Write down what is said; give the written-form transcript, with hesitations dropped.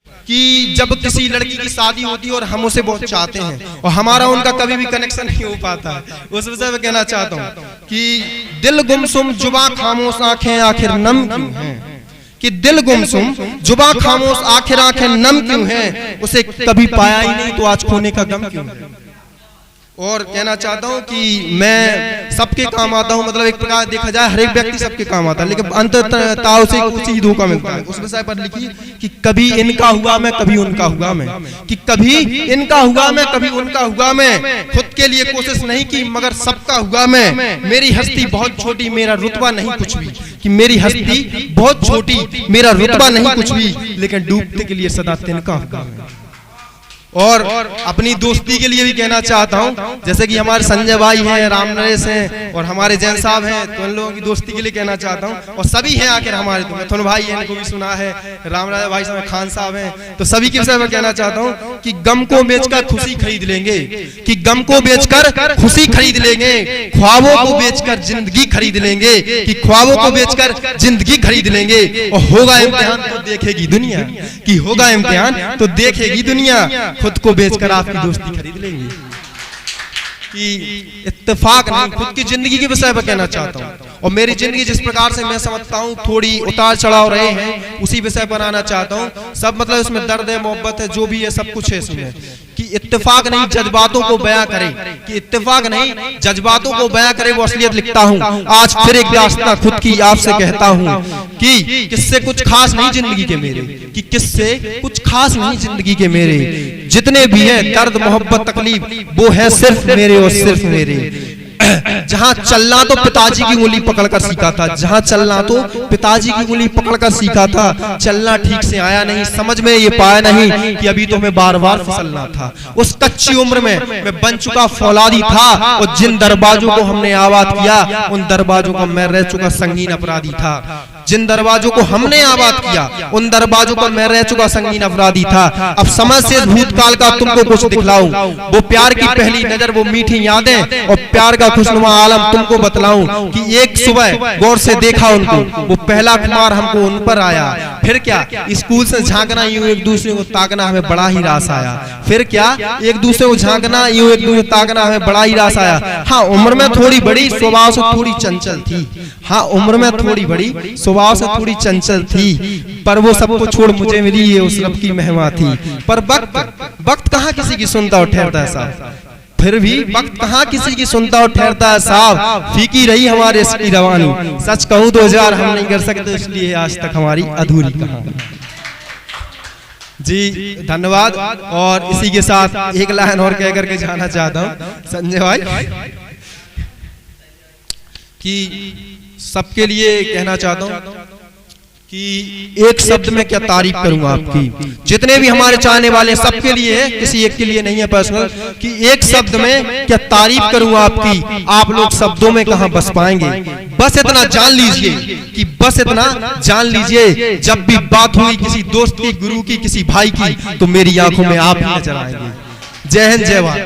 कि जब किसी लड़की की शादी होती है और हम उसे बहुत चाहते हैं और हमारा उनका कभी भी कनेक्शन नहीं हो पाता, उस विषय में कहना चाहता हूँ कि दिल गुमसुम जुबा खामोश आंखें आखिर नम क्यों हैं, कि दिल गुमसुम जुबा खामोश आखिर आंखें नम क्यों हैं, उसे कभी पाया ही नहीं तो आज खोने का गम क्यों है। और कहना चाहता हूँ कि मैं सबके काम आता हूँ, मतलब एक प्रकार देखा जाए हर एक व्यक्ति सबके काम आता है, लेकिन अंततः उसे कुछ ही धोखा मिलता है। उस विषय पर लिखिए कि कभी इनका हुआ मैं कभी उनका हुआ मैं, कि कभी इनका हुआ मैं कभी उनका हुआ मैं, खुद के लिए कोशिश नहीं की मगर सबका हुआ मैं, मेरी हस्ती बहुत छोटी मेरा रुतबा नहीं कुछ भी, कि मेरी हस्ती बहुत छोटी मेरा रुतबा नहीं कुछ भी, लेकिन डूबते के लिए सदा तिनका हुआ मैं। और अपनी दोस्ती के लिए भी कहना चाहता हूँ, जैसे कि हमारे संजय भाई हैं, राम नरेश हैं और हमारे जैन साहब हैं, तो इन लोगों की दोस्ती के लिए कहना चाहता हूँ। और सभी हैं आखिर हमारे, तो मिथुन भाई हैं, इनको भी सुना है, रामराजा भाई साहब, खान साहब हैं, तो सभी के विषय में कहना चाहता हूँ कि गम को बेचकर खुशी खरीद लेंगे, कि गम को बेचकर खुशी खरीद लेंगे, ख्वाबों को बेचकर जिंदगी खरीद लेंगे, कि ख्वाबों को बेचकर जिंदगी खरीद लेंगे। और होगा इम्तिहान तो देखेगी दुनिया, कि होगा इम्तिहान तो देखेगी दुनिया, खुद को बेचकर आपकी दोस्ती खरीद लेंगे। कि इत्तेफाक नहीं, खुद की जिंदगी के विषय पर कहना चाहता हूँ। और मेरी जिंदगी जिस प्रकार से मैं समझता हूँ थोड़ी उतार चढ़ाव रहे हैं, उसी विषय पर आना चाहता हूँ। सब मतलब इसमें दर्द है, मोहब्बत है, जो भी है सब कुछ है इसमें। कि इत्तेफाक नहीं जज्बातों को बयां करे, कि इत्तेफाक नहीं जज्बातों को बयां करे वो असलियत लिखता हूँ। आज फिर एक दास्तां खुद की आपसे कहता हूँ कि किससे कुछ खास नहीं जिंदगी के मेरे, कि किससे कुछ खास नहीं जिंदगी के मेरे, जितने भी है दर्द मोहब्बत तकलीफ वो है सिर्फ मेरे और सिर्फ मेरे। जहां चलना तो पिताजी की उंगली पकड़कर सीखा था, जहां चलना तो पिताजी की उंगली पकड़कर सीखा था, चलना ठीक से आया नहीं, समझ में ये पाया नहीं कि अभी तो हमें बार बार फिसलना था। उस कच्ची उम्र में मैं बन चुका फौलादी था, और जिन दरवाजों को हमने आबाद किया उन दरवाजों का मैं रह चुका संगीन अपराधी था। जिन दरवाजों को हमने आबाद किया उन दरवाजों पर मैं रह चुका संगीन अपराधी था। अब समय से भूतकाल का तुमको कुछ दिखलाऊं, वो प्यार की पहली नजर, वो मीठी यादें और प्यार का खुशनुमा आलम तुमको बतलाऊं। कि एक सुबह गौर से देखा उनको, वो पहला खुमार हमको उन पर आया। फिर क्या स्कूल से झांकना, यूं एक दूसरे को ताकना हमें बड़ा ही रास आया। फिर क्या एक दूसरे को झांकना, यूं एक दूसरे को ताकना हमें बड़ा ही रास आया। हाँ उम्र में थोड़ी बड़ी, स्वभाव से थोड़ी चंचल थी। हाँ उम्र में थोड़ी बड़ी, स्वभाव से थोड़ी चंचल थी, पर वो सबको छोड़ मुझे मिली ये उस रब की मेहमा थी। पर वक्त कहाँ किसी की सुनता और ठहरता है साहब, फिर भी वक्त कहाँ किसी की सुनता और ठहरता है साहब। फीकी रही हमारे इसकी रवानी, सच कहूँ तो इज़हार हम नहीं कर सकते, इसलिए आज तक हमारी अधूरी कहानी। जी धन्यवाद। और इसी के साथ एक लाइन और कह करके जाना चाहता हूँ संजय भाई, कि सबके लिए कहना चाहता हूँ कि एक शब्द में क्या तारीफ करूंगा आपकी, जितने भी हमारे चाहने वाले हैं सबके लिए है, किसी एक के लिए नहीं है पर्सनल। कि एक शब्द में क्या तारीफ करूंगा आपकी, आप लोग शब्दों में कहां बस पाएंगे। बस इतना जान लीजिए, कि बस इतना जान लीजिए, जब भी बात हुई किसी दोस्त की, गुरु की, किसी भाई की, तो मेरी आंखों में आप ही नजर आएंगे। जय हिंद, जय भारत।